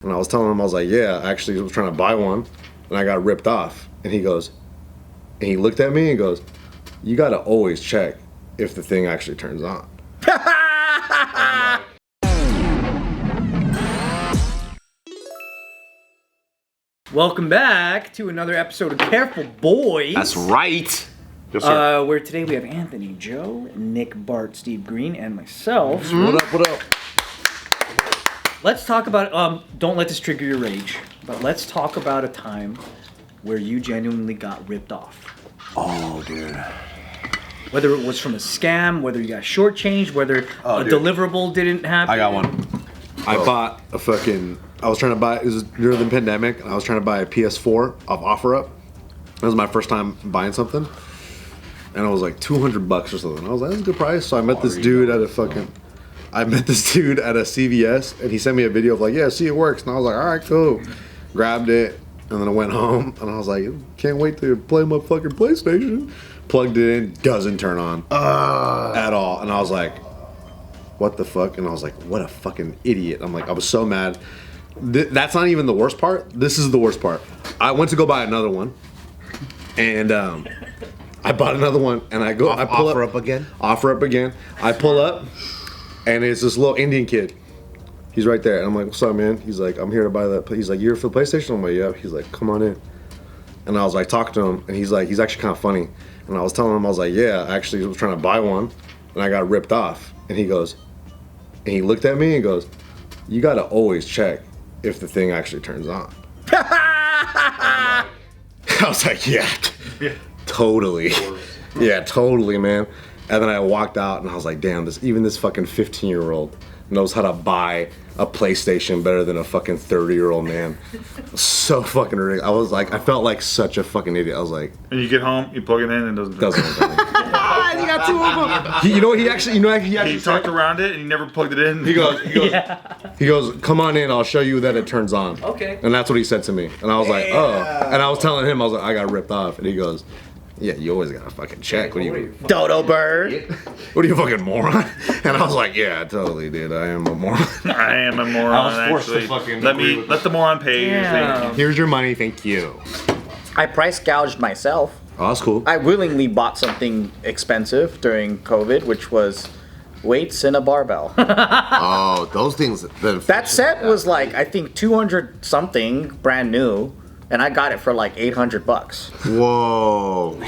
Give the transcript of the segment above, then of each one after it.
And I was telling him, I was like, yeah, I actually was trying to buy one, and I got ripped off. And he goes, and he looked at me and goes, you got to always check if the thing actually turns on. Welcome back to another episode of Careful Boys. That's right. Yes, sir. Where today we have Anthony, Joe, Nick, Bart, Steve, Greene, and myself. Mm-hmm. What up, what up? Let's talk about, don't let this trigger your rage, but let's talk about a time where you genuinely got ripped off. Oh, dude. Whether it was from a scam, whether you got shortchanged, whether a deliverable didn't happen. I got one. I bought a I was trying to buy, it was during the pandemic, and I was trying to buy a PS4 off OfferUp. That was my first time buying something. And it was like $200 or something. I was like, that's a good price. So I met this dude at a CVS, and he sent me a video of like, yeah, see, it works. And I was like, all right, cool. Grabbed it, and then I went home, and I was like, can't wait to play my fucking PlayStation. Plugged it in, doesn't turn on at all. And I was like, what the fuck? And I was like, what a fucking idiot. I'm like, I was so mad. That's not even the worst part. This is the worst part. I went to go buy another one, and I bought another one, and I pull OfferUp again. OfferUp again. I pull up, and it's this little Indian kid. He's right there, and I'm like, "What's up, man?" He's like, "I'm here to buy that." He's like, "You're for the PlayStation?" I'm like, "Yeah." He's like, "Come on in." And I was like, talking to him, and he's like, he's actually kind of funny. And I was telling him, I was like, "Yeah, I actually was trying to buy one, and I got ripped off." And he goes, and he looked at me and goes, "You got to always check if the thing actually turns on." I was like, yeah. Totally. Yeah, totally, man. And then I walked out and I was like, damn, even this fucking 15-year-old knows how to buy a PlayStation better than a fucking 30-year-old man. So fucking ridiculous. I was like, I felt like such a fucking idiot. I was like, and you get home, you plug it in, and it doesn't. You got two of them. You know what he actually talked around it and he never plugged it in. He goes, come on in, I'll show you that it turns on. Okay. And that's what he said to me. And I was like, oh. And I was telling him, I was like, I got ripped off. And he goes, yeah, you always gotta fucking check. What are you, Dodo bird? What are you, fucking moron? And I was like, yeah, totally, dude. I am a moron. I am a moron. I was forced to fucking let the moron pay. Yeah. Here's your money, thank you. I price gouged myself. Oh, that's cool. I willingly bought something expensive during COVID, which was weights and a barbell. Oh, those things. That set was like, I think 200 something, brand new, and I got it for like $800. Whoa.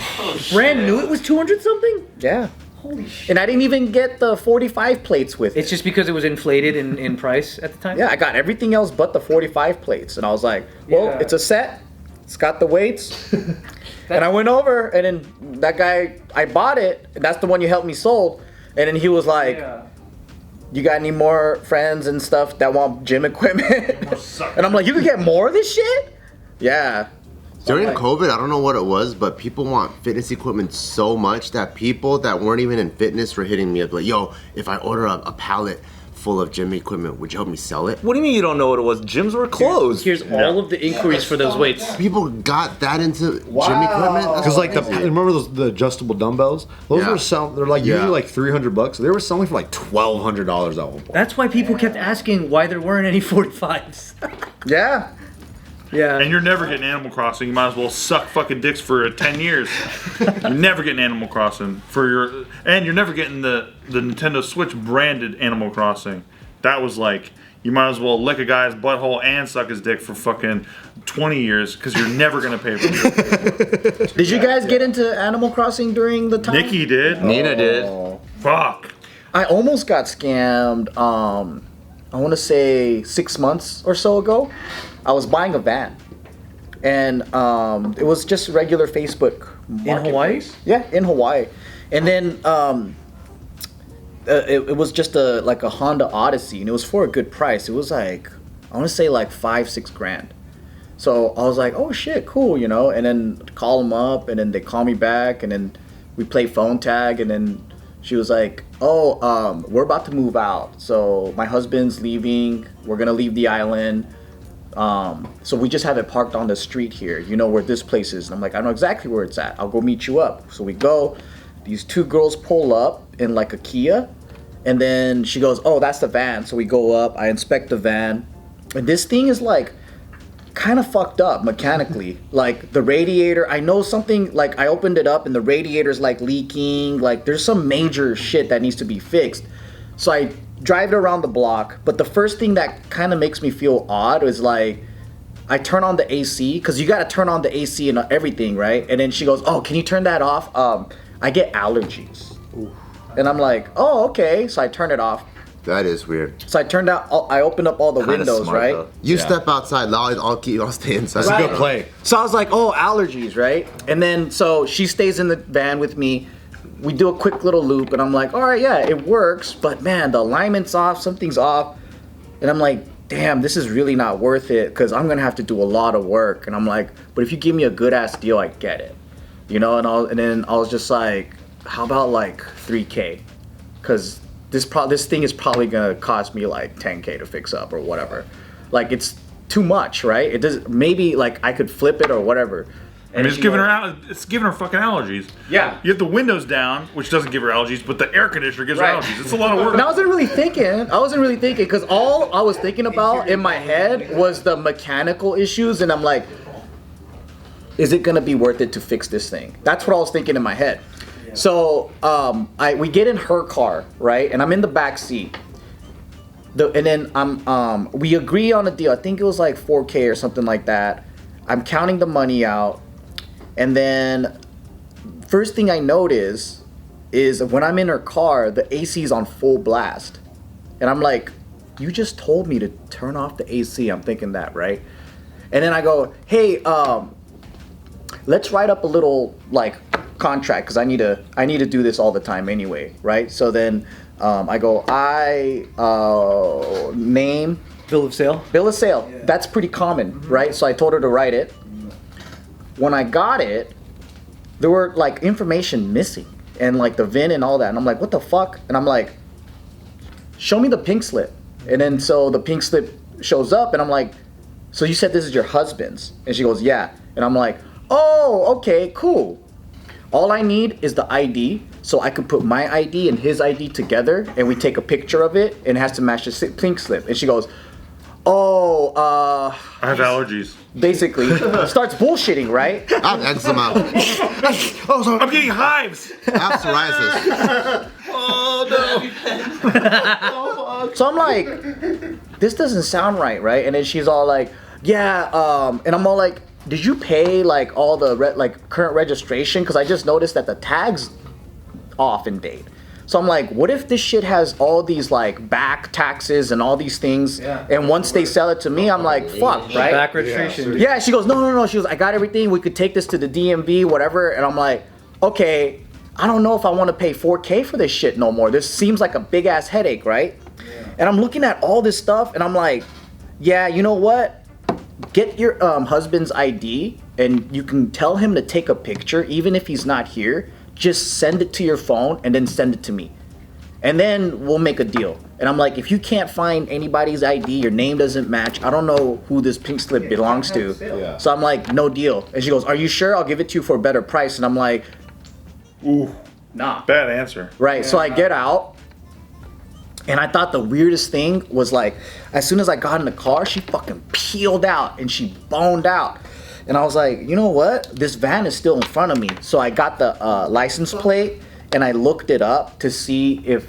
Brand new, it was 200 something? Yeah. Holy shit. And I didn't even get the 45 plates with It's it. just because it was inflated in price at the time? Yeah, I got everything else but the 45 plates. And I was like, well, Yeah. it's a set. It's got the weights. And I went over, and then that guy, I bought it, and that's the one you helped me sold. And then he was like, you got any more friends and stuff that want gym equipment? And I'm like, you can get more of this shit? Yeah. During COVID, I don't know what it was, but people want fitness equipment so much that people that weren't even in fitness were hitting me up like, yo, if I order a pallet full of gym equipment, would you help me sell it? What do you mean you don't know what it was? Gyms were closed. Here's all of the inquiries for those weights. People got that into gym equipment? Because like remember the adjustable dumbbells? Those were selling. They're like usually like $300. They were selling for like $1,200 at one point. That's why people kept asking why there weren't any 45s. Yeah. Yeah. And you're never getting Animal Crossing. You might as well suck fucking dicks for 10 years. You're never getting Animal Crossing and you're never getting the Nintendo Switch branded Animal Crossing. That was like, you might as well lick a guy's butthole and suck his dick for fucking 20 years because you're never gonna pay for it. Did you guys get into Animal Crossing during the time? Nikki did. Nina did. Fuck. I almost got scammed, I want to say 6 months or so ago. I was buying a van, and it was just regular Facebook In Hawaii? Yeah, in Hawaii. And then it was just a Honda Odyssey, and it was for a good price. It was like, I want to say like $5-6 grand. So I was like, oh shit, cool, you know. And then call them up, and then they call me back, and then we play phone tag, and then she was like, oh, we're about to move out. So my husband's leaving. We're gonna leave the island. So we just have it parked on the street here. You know where this place is? And I'm like, I know exactly where it's at. I'll go meet you up. So we go. These two girls pull up in like a Kia, and then she goes, oh, that's the van. So we go up. I inspect the van, And this thing is like kind of fucked up mechanically. Like the radiator, I know something, like I opened it up and the radiator's like leaking. Like there's some major shit that needs to be fixed. So I drive it around the block. But the first thing that kind of makes me feel odd is like, I turn on the AC, because you got to turn on the AC and everything, right? And then she goes, oh, can you turn that off? I get allergies. Ooh. And I'm like, oh, okay. So I turn it off. That is weird. So I opened up all the Kinda windows, smart, right? though. You step outside, I'll stay inside. It's a good play. So I was like, oh, allergies, right? And then, so she stays in the van with me. We do a quick little loop, and I'm like, all right, yeah, it works. But man, the alignment's off, something's off. And I'm like, damn, this is really not worth it, because I'm going to have to do a lot of work. And I'm like, but if you give me a good-ass deal, I get it. You know, and then I was just like, how about like $3K? Because this thing is probably going to cost me like $10K to fix up or whatever. Like, it's too much, right? It does. Maybe like I could flip it or whatever. I mean, it's giving her fucking allergies. Yeah. You have the windows down, which doesn't give her allergies, but the air conditioner gives Right. her allergies. It's a lot of work. And I wasn't really thinking, because all I was thinking about in my head was the mechanical issues, and I'm like, is it gonna be worth it to fix this thing? That's what I was thinking in my head. So we get in her car, right, and I'm in the back seat. And then we agree on a deal. I think it was like $4K or something like that. I'm counting the money out, and then first thing I notice is when I'm in her car, the AC's on full blast. And I'm like, you just told me to turn off the AC. I'm thinking that, right? And then I go, hey, let's write up a little like contract, because I need to do this all the time anyway, right? So then I go, name, Bill of sale. bill of sale. Yeah. That's pretty common, right? So I told her to write it. When I got it, there were like information missing, and like the VIN and all that. And I'm like, what the fuck? And I'm like, show me the pink slip. And then so the pink slip shows up, and I'm like, so you said this is your husband's? And she goes, yeah. And I'm like, oh, okay, cool. All I need is the ID, so I can put my ID and his ID together, and we take a picture of it, and it has to match the pink slip. And she goes, oh, I have allergies. basically starts bullshitting, right? I have eczema. I'm getting hives. I have psoriasis. So I'm like, this doesn't sound right? And then she's all like, yeah, and I'm all like, did you pay like all the current registration? Because I just noticed that the tag's off in date. So I'm like, what if this shit has all these like back taxes and all these things, and once they sell it to me, I'm like, fuck, right? Back registration. Yeah, she goes, no. She goes, I got everything. We could take this to the DMV, whatever. And I'm like, okay, I don't know if I want to pay $4K for this shit no more. This seems like a big ass headache, right? Yeah. And I'm looking at all this stuff, and I'm like, yeah, you know what? Get your husband's ID, and you can tell him to take a picture, even if he's not here. Just send it to your phone, and then send it to me. And then we'll make a deal. And I'm like, if you can't find anybody's ID, your name doesn't match, I don't know who this pink slip belongs to. Yeah. So I'm like, no deal. And she goes, are you sure? I'll give it to you for a better price. And I'm like, ooh, nah. Bad answer. Right, so I get out, and I thought the weirdest thing was like, as soon as I got in the car, she fucking peeled out, and she boned out. And I was like, you know what? This van is still in front of me. So I got the license plate, and I looked it up to see if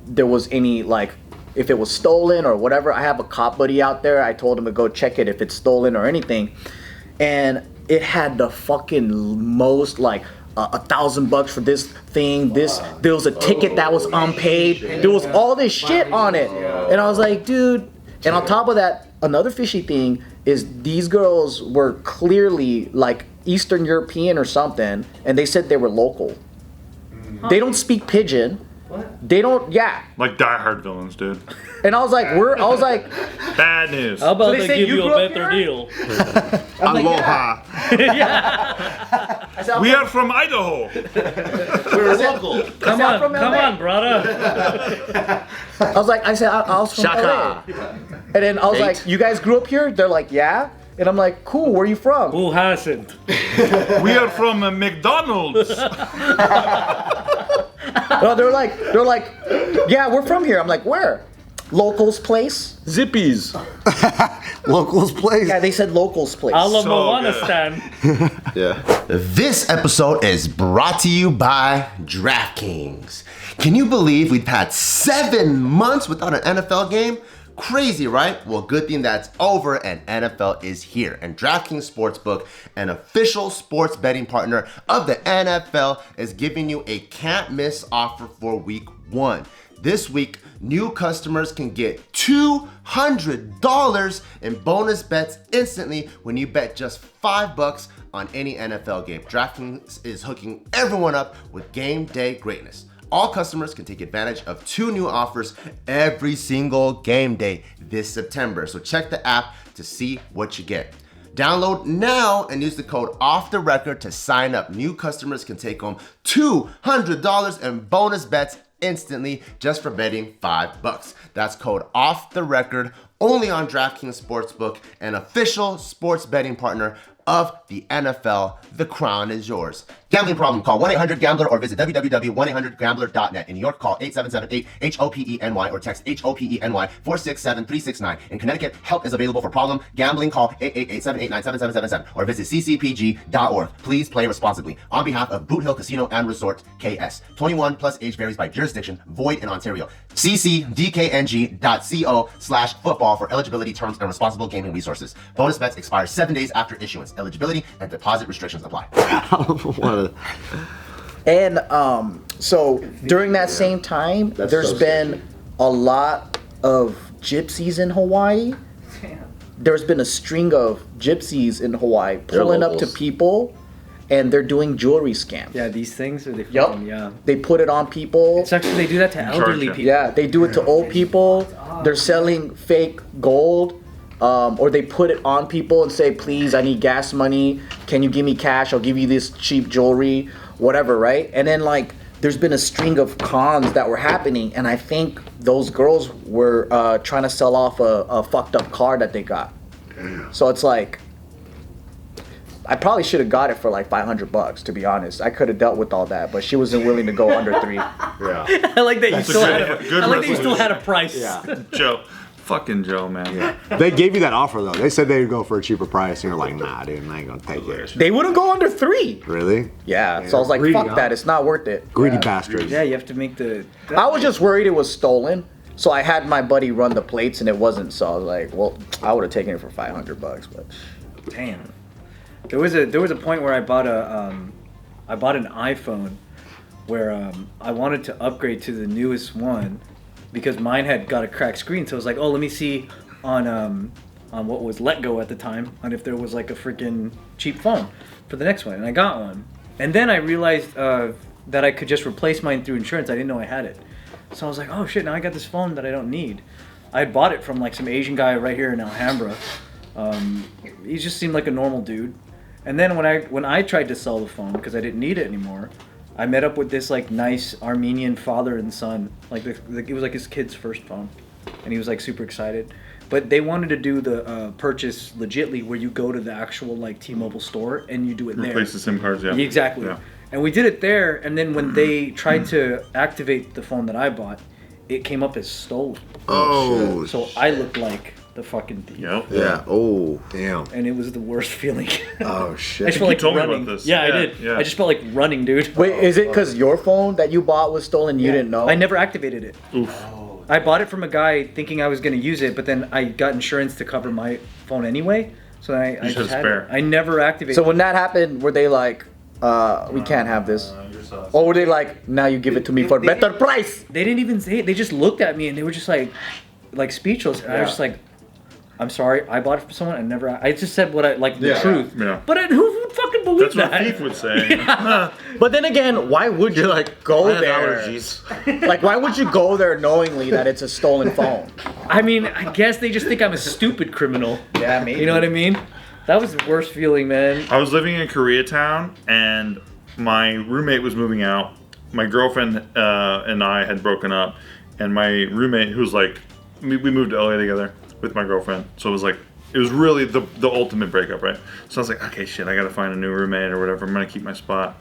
there was any, like, if it was stolen or whatever. I have a cop buddy out there. I told him to go check it if it's stolen or anything. And it had the fucking most, like, $1,000 for this thing. There was a ticket that was unpaid. There was all this shit on it. And I was like, dude. And on top of that, another fishy thing is these girls were clearly like Eastern European or something, and they said they were local. They don't speak pidgin. What? They don't. Yeah. Like Die Hard villains, dude. And I was like, bad news. How about So they say give you you grew a up better here? deal? Aloha. I said, We are from Idaho. we're local. Come on, brother. I was like, I was from LA. And then I was like, you guys grew up here? They're like, yeah. And I'm like, cool, where are you from? Who hasn't? We are from McDonald's. No, they're like, yeah, we're from here. I'm like, where? Locals place. Zippies. Locals place. Yeah, they said locals place. Ala So Moana good. stand. Yeah. This episode is brought to you by DraftKings. Can you believe we've had 7 months without an NFL game? Crazy, right? Well, good thing that's over and NFL is here. And DraftKings Sportsbook, an official sports betting partner of the NFL, is giving you a can't miss offer for week 1. This week, new customers can get $200 in bonus bets instantly when you bet just $5 on any NFL game. DraftKings is hooking everyone up with game day greatness. All customers can take advantage of 2 new offers every single game day this September. So check the app to see what you get. Download now and use the code OFFTHERECORD to sign up. New customers can take home $200 in bonus bets instantly just for betting $5. That's code OFFTHERECORD only on DraftKings Sportsbook, an official sports betting partner of the NFL. The crown is yours. Gambling problem? Call 1-800-GAMBLER or visit www.1800gambler.net. In New York, call 877-8-HOPENY or text HOPENY 467-369. In Connecticut, help is available for problem gambling. Call 888-789-7777 or visit ccpg.org. Please play responsibly. On behalf of Boot Hill Casino and Resort, KS. 21 plus age varies by jurisdiction. Void in Ontario. ccdkng.co/football for eligibility, terms, and responsible gaming resources. Bonus bets expire 7 days after issuance. Eligibility and deposit restrictions apply. And so during that same time, there's so been a lot of gypsies in Hawaii. There's been a string of gypsies in Hawaii pulling up to locals. people, and they're doing jewelry scams. Yeah, these things are they Yup. fucking, yeah. They put it on people. It's actually they do that to elderly you. people. Yeah, they do it to old people. They're selling fake gold. Or they put it on people and say, please, I need gas money. Can you give me cash? I'll give you this cheap jewelry, whatever, right? And then, like, there's been a string of cons that were happening, and I think those girls were trying to sell off a fucked up car that they got. So it's like, I probably should have got it for like $500, to be honest. I could have dealt with all that, but she wasn't willing to go under 3. Yeah. I like that you still had good I like that you still resolution. had a price. Yeah. Joe. Fucking Joe, man. They gave you that offer though. They said they'd go for a cheaper price, and you're like, nah, dude, I ain't gonna take it. They wouldn't go under 3. Really? Yeah, so I was like, Greedy, fuck huh? that. It's not worth it. Greedy bastards. Yeah, you have to make the. I was just worried it was stolen. So I had my buddy run the plates and it wasn't. So I was like, well, I would have taken it for $500, but Damn. There was a point where I bought an iPhone where I wanted to upgrade to the newest one because mine had got a cracked screen. So I was like, oh, let me see on what was Let Go at the time, on if there was like a freaking cheap phone for the next one, and I got one. And then I realized that I could just replace mine through insurance. I didn't know I had it. So I was like, oh shit, now I got this phone that I don't need. I had bought it from like some Asian guy right here in Alhambra. He just seemed like a normal dude. And then when I tried to sell the phone because I didn't need it anymore, I met up with this like nice Armenian father and son. Like it was like his kid's first phone, and he was like super excited. But they wanted to do the purchase legitly, where you go to the actual like T-Mobile store and you do it there. Replace the SIM cards, yeah. Exactly. Yeah. And we did it there, and then when they tried to activate the phone that I bought, it came up as stolen. Oh, So I looked like the fucking thief. Yep. yeah. Oh, Damn. And it was the worst feeling. Oh I shit. just felt like told me about running. this. Yeah, I Yeah, did. yeah. I just felt like running, dude. wait, is it because your phone that you bought was stolen? You didn't know? I never activated it. Oof. I bought it from a guy thinking I was going to use it, but then I got insurance to cover my phone anyway. So I should just had spare. it. I never activated So when that happened, were they like, we can't have this? Or were they like, now you give it to me for better price? They didn't even say it. They just looked at me and they were just like speechless. And I was just like, I'm sorry, I bought it from someone. I just said what I like the Yeah. truth. Yeah. But who would fucking believe That's what that? Thief would say. But then again, why would you like go I have there? allergies. Like, why would you go there knowingly that it's a stolen phone? I mean, I guess they just think I'm a stupid criminal. Yeah, maybe. You know what I mean? That was the worst feeling, man. I was living in Koreatown, and my roommate was moving out. My girlfriend and I had broken up, and my roommate, who was like, we moved to LA together with my girlfriend, so it was really the ultimate breakup, right? So I was like, okay, shit, I gotta find a new roommate or whatever. I'm gonna keep my spot.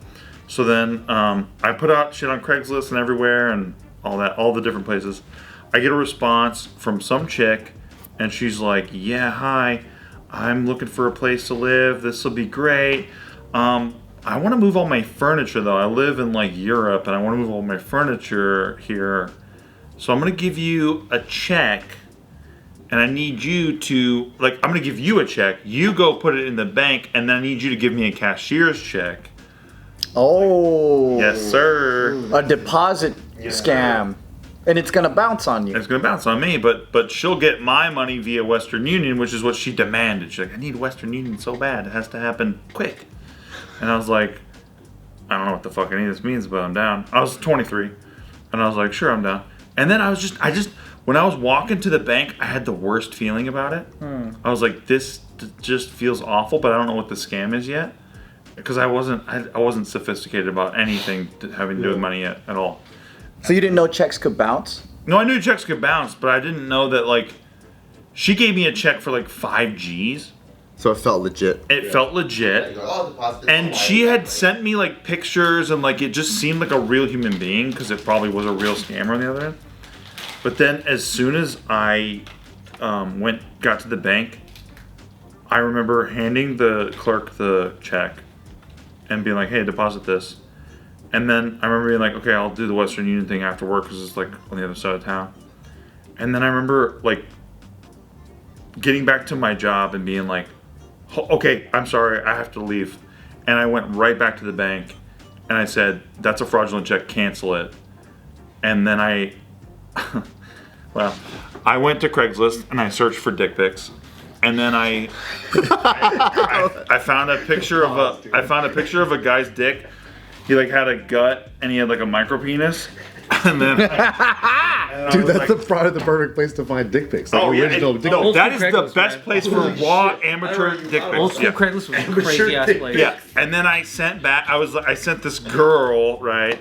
So then I put out shit on Craigslist and everywhere and all that, all the different places. I get a response from some chick, and she's like, "Yeah, hi, I'm looking for a place to live. This will be great. I want to move all my furniture though. I live in like Europe, and I want to move all my furniture here. So I'm gonna give you a check, and I need you to I'm gonna give you a check. You go put it in the bank, and then I need you to give me a cashier's check." Oh. Yes, sir. A deposit scam. And it's gonna bounce on you. It's gonna bounce on me, but she'll get my money via Western Union, which is what she demanded. She's like, "I need Western Union so bad. It has to happen quick." And I was like, "I don't know what the fuck any of this means, but I'm down." I was 23, and I was like, "Sure, I'm down." And then I just when I was walking to the bank, I had the worst feeling about it. I was like, "This just feels awful," but I don't know what the scam is yet, because I wasn't sophisticated about anything having to do with money yet at all. So you didn't know checks could bounce? No, I knew checks could bounce, but I didn't know that she gave me a check for like 5 G's. So it felt legit. It felt legit. And she had sent me like pictures, and like it just seemed like a real human being, because it probably was a real scammer on the other end. But then as soon as I got to the bank, I remember handing the clerk the check and being like, "Hey, deposit this." And then I remember being like, "Okay, I'll do the Western Union thing after work, because it's like on the other side of town." And then I remember like getting back to my job and being like, "Okay, I'm sorry, I have to leave." And I went right back to the bank and I said, "That's a fraudulent check, cancel it." And then I went to Craigslist and I searched for dick pics. And then I found a picture of a guy's dick. He like had a gut and he had like a micro penis. And then Dude, that's the perfect place to find dick pics. Like original dick pics. That is the Craigslist, best man. place for raw amateur dick pics. Old school Yeah. Craigslist was a crazy ass place. Yeah, and then I sent back. I sent this girl, right?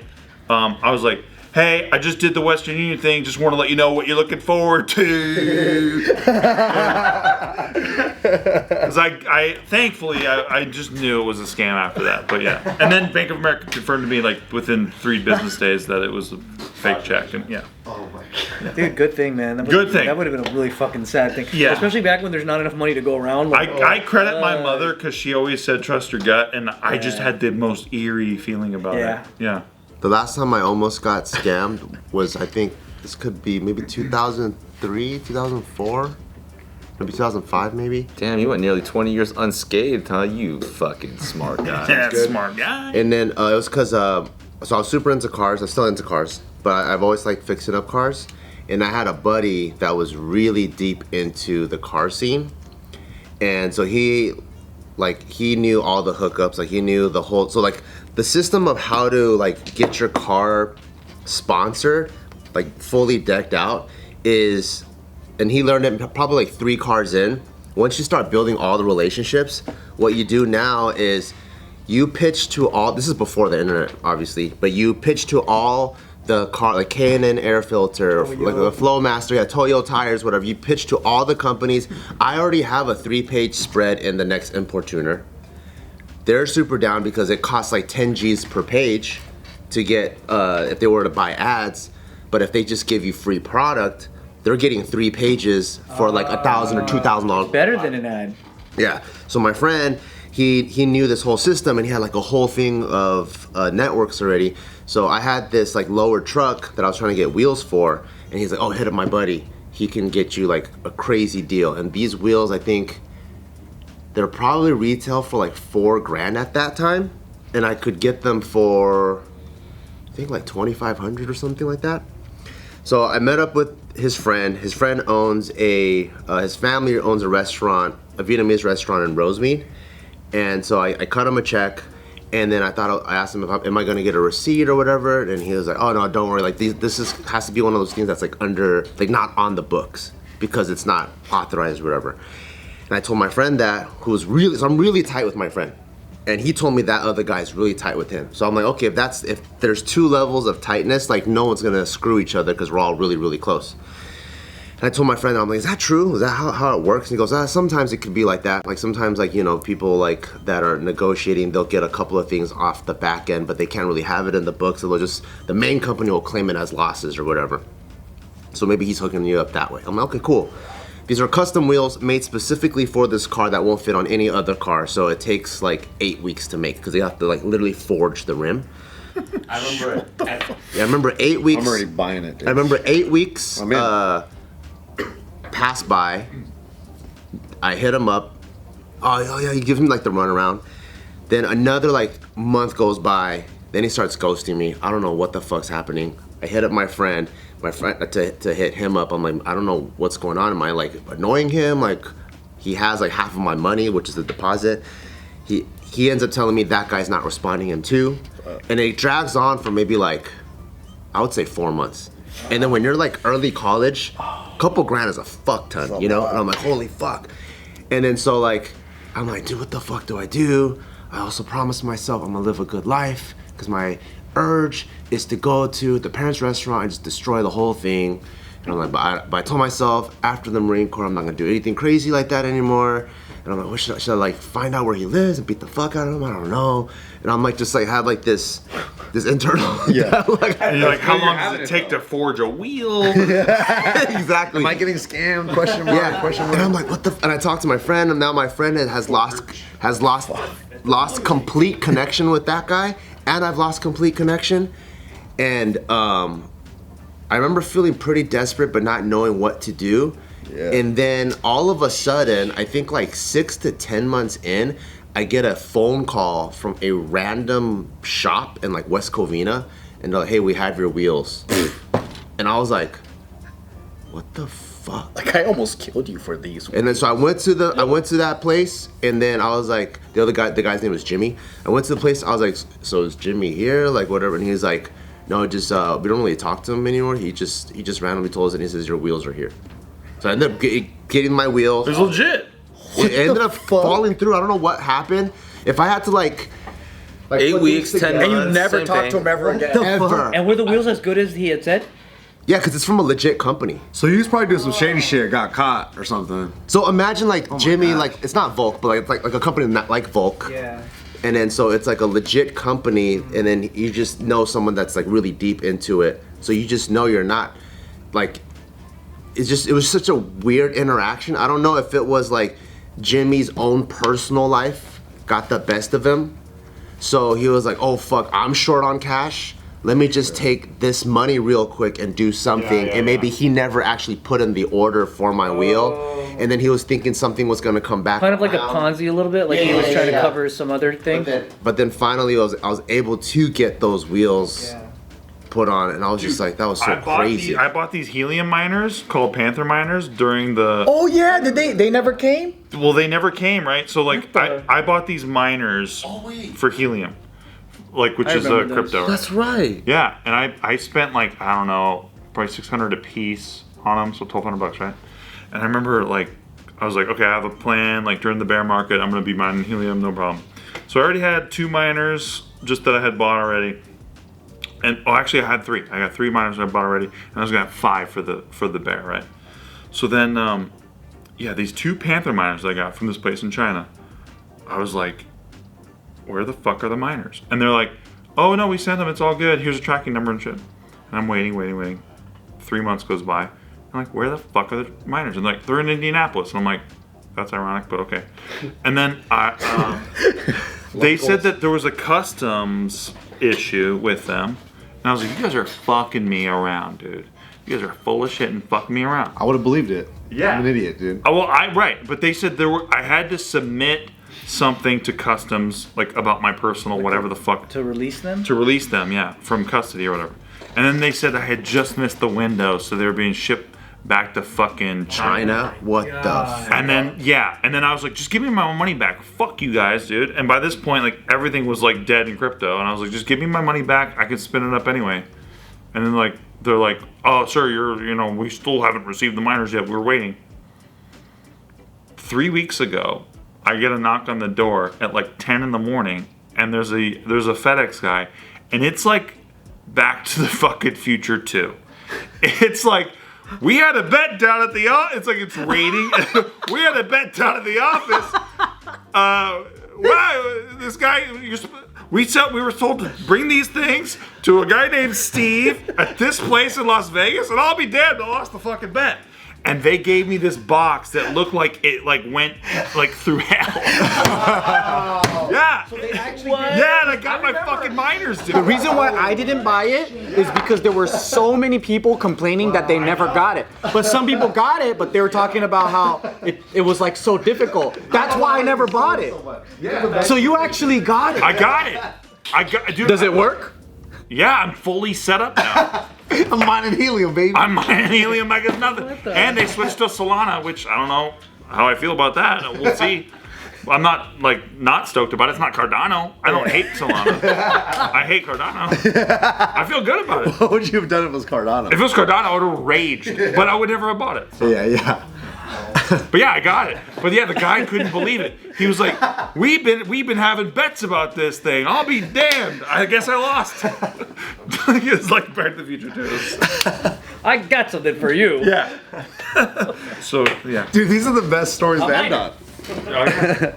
I was like, "Hey, I just did the Western Union thing. Just want to let you know what you're looking forward to." Because thankfully I just knew it was a scam after that. But yeah, and then Bank of America confirmed to me like within 3 business days that it was a fake check, and yeah. Oh my god. Dude, good thing, man. Good thing. That would have been a really fucking sad thing. Yeah. Especially back when there's not enough money to go around. I credit my mother, because she always said trust your gut, and I just had the most eerie feeling about Yeah. it. Yeah. The last time I almost got scammed was, I think this could be maybe 2003, 2004, maybe 2005 maybe. Damn, you went nearly 20 years unscathed, huh? You fucking smart guy. That's smart guy. And then it was because, so I was super into cars. I'm still into cars, but I've always liked fixing up cars. And I had a buddy that was really deep into the car scene. And so he knew all the hookups, like he knew the whole, so like the system of how to like get your car sponsored, like fully decked out is, and he learned it probably like 3 cars in. Once you start building all the relationships, what you do now is you pitch to all, this is before the internet obviously, but you pitch to all the car, like K&N air filter, like the Flowmaster, yeah, Toyo tires, whatever. You pitch to all the companies. I already have a 3-page spread in the next import tuner. They're super down because it costs like 10 G's per page to get, if they were to buy ads. But if they just give you free product, they're getting 3 pages for like $1,000 or $2,000. Better than an ad. Yeah. So my friend, he knew this whole system, and he had like a whole thing of networks already. So I had this like lower truck that I was trying to get wheels for, and he's like, "Oh, hit up my buddy. He can get you like a crazy deal." And these wheels, I think they're probably retail for like $4,000 at that time, and I could get them for I think like $2,500 or something like that. So I met up with his friend. His friend owns his family owns a restaurant, a Vietnamese restaurant in Rosemead. And so I cut him a check, and then I asked him am I gonna get a receipt or whatever, and he was like, "Oh no, don't worry. Like has to be one of those things that's like not on the books because it's not authorized or whatever." And I told my friend that, so I'm really tight with my friend, and he told me that other guy's really tight with him. So I'm like, okay, if there's 2 levels of tightness, like no one's gonna screw each other because we're all really, really close. And I told my friend, I'm like, "Is that true? Is that how it works?" And he goes, "Sometimes it could be like that. Like sometimes, like, you know, people like that are negotiating, they'll get a couple of things off the back end, but they can't really have it in the books. So the main company will claim it as losses or whatever." So maybe he's hooking you up that way. I'm like, okay, cool. These are custom wheels made specifically for this car that won't fit on any other car. So it takes like 8 weeks to make because they have to like literally forge the rim. I remember 8 weeks. I'm already buying it. Dude. I remember 8 weeks I'm in. passed by. I hit him up. Oh yeah, he gives me like the runaround. Then another like month goes by. Then he starts ghosting me. I don't know what the fuck's happening. I hit up my friend to hit him up. I'm like, I don't know what's going on. Am I like annoying him? Like, he has like half of my money, which is the deposit. He ends up telling me that guy's not responding him too, and it drags on for maybe like, I would say 4 months. And then when you're like early college, a couple grand is a fuck ton, you know? And I'm like, holy fuck. And then so like, I'm like, dude, what the fuck do I do? I also promised myself I'm gonna live a good life because my urge is to go to the parents' restaurant and just destroy the whole thing. And I'm like, but I told myself after the Marine Corps I'm not gonna do anything crazy like that anymore. And I'm like, what should I like find out where he lives and beat the fuck out of him? I don't know. And I'm like, just like had like this internal. Yeah. Like, And you're like, how long does it take to forge a wheel? exactly. Am I getting scammed? Question mark. Yeah. Question mark. And I'm like, what the? And I talked to my friend, and now my friend has lost complete connection with that guy, and I've lost complete connection. And I remember feeling pretty desperate, but not knowing what to do. Yeah. And then all of a sudden, I think like 6 to 10 months in, I get a phone call from a random shop in like West Covina, and they're like, hey, we have your wheels. And I was like, what the fuck? Like, I almost killed you for these. And then so I went to that place, and then I was like, the guy's name was Jimmy. I went to the place, I was like, so is Jimmy here? Like whatever. And he was like, no, just we don't really talk to him anymore. He just randomly told us, and he says your wheels are here. So I ended up getting my wheels. It's legit. It ended up falling through. I don't know what happened. If I had to like 8 put weeks, things 10 together- And you months, never same talk thing. to him ever again. Ever. And were the wheels as good as he had said? Yeah, because it's from a legit company. So he was probably doing some shady shit, got caught or something. So imagine like Jimmy, gosh. like it's not Volk, but like it's like a company not like Volk. Yeah. And then so it's like a legit company, and then you just know someone that's like really deep into it. So you just know you're not like. It was such a weird interaction. I don't know if it was like Jimmy's own personal life got the best of him. So he was like, oh fuck, I'm short on cash. Let me just take this money real quick and do something. Yeah, and maybe yeah. he never actually put in the order for my wheel. And then he was thinking something was gonna come back. Kind of like a around. Ponzi a little bit, like he was trying to cover some other thing. But then finally I was able to get those wheels put on, and I was just like, that was so crazy. I bought these helium miners called Panther miners during the. Oh yeah, did they never came? Well, they never came, right? So like, the- I bought these miners for helium, like which I is a remember those. crypto. Right? That's right. Yeah, and I spent like I don't know, probably $600 a piece on them, so $1,200, right? And I remember like I was like, okay, I have a plan. Like during the bear market, I'm gonna be mining helium, no problem. So I already had 2 miners just that I had bought already. And actually, I had 3. I got 3 miners that I bought already, and I was gonna have 5 for the bear, right? So then, these 2 Panther miners I got from this place in China. I was like, where the fuck are the miners? And they're like, oh no, we sent them. It's all good. Here's a tracking number and shit. And I'm waiting. 3 months goes by. I'm like, where the fuck are the miners? And like, they're in Indianapolis. And I'm like, that's ironic, but okay. And then they said that there was a customs issue with them. And I was like, you guys are fucking me around, dude. You guys are full of shit and fucking me around. I would have believed it. Yeah. I'm an idiot, dude. Oh, well, right. But they said I had to submit something to customs, like about my personal whatever the fuck. To release them? To release them, yeah, from custody or whatever. And then they said I had just missed the window, so they were being shipped back to fucking China? What the fuck? And then I was like, just give me my money back. Fuck you guys, dude. And by this point, like everything was like dead in crypto, and I was like, just give me my money back. I can spin it up anyway. And then like they're like, oh sir, we still haven't received the miners yet. We're waiting. 3 weeks ago, I get a knock on the door at like 10 in the morning, and there's a FedEx guy, and it's like Back to the fucking Future 2. It's like, we had a bet down at the office. It's like it's raining. We had a bet down at the office. Wow, this guy, We were told to bring these things to a guy named Steve at this place in Las Vegas, and I'll be damned, I lost the fucking bet. And they gave me this box that looked like it went through hell. Yeah. So they actually Yeah, and I got my fucking miners, dude. The reason why I didn't buy it is because there were so many people complaining that they never got it. But some people got it, but they were talking about how it was like so difficult. That's why I never bought it. So you actually got it. I got it. Dude, Does it work? Yeah, I'm fully set up now. I'm mining helium, baby. I'm mining helium like it's nothing. And they switched to Solana, which I don't know how I feel about that. We'll see. I'm not not stoked about it. It's not Cardano. I don't hate Solana. I hate Cardano. I feel good about it. What would you have done if it was Cardano? If it was Cardano, I would have raged, but I would never have bought it. So. Yeah. But yeah, I got it. But yeah, the guy couldn't believe it. He was like, "We've been having bets about this thing. I'll be damned. I guess I lost." It's like Back to the Future too. I got something for you. Yeah. So yeah. Dude, these are the best stories to end on. Okay.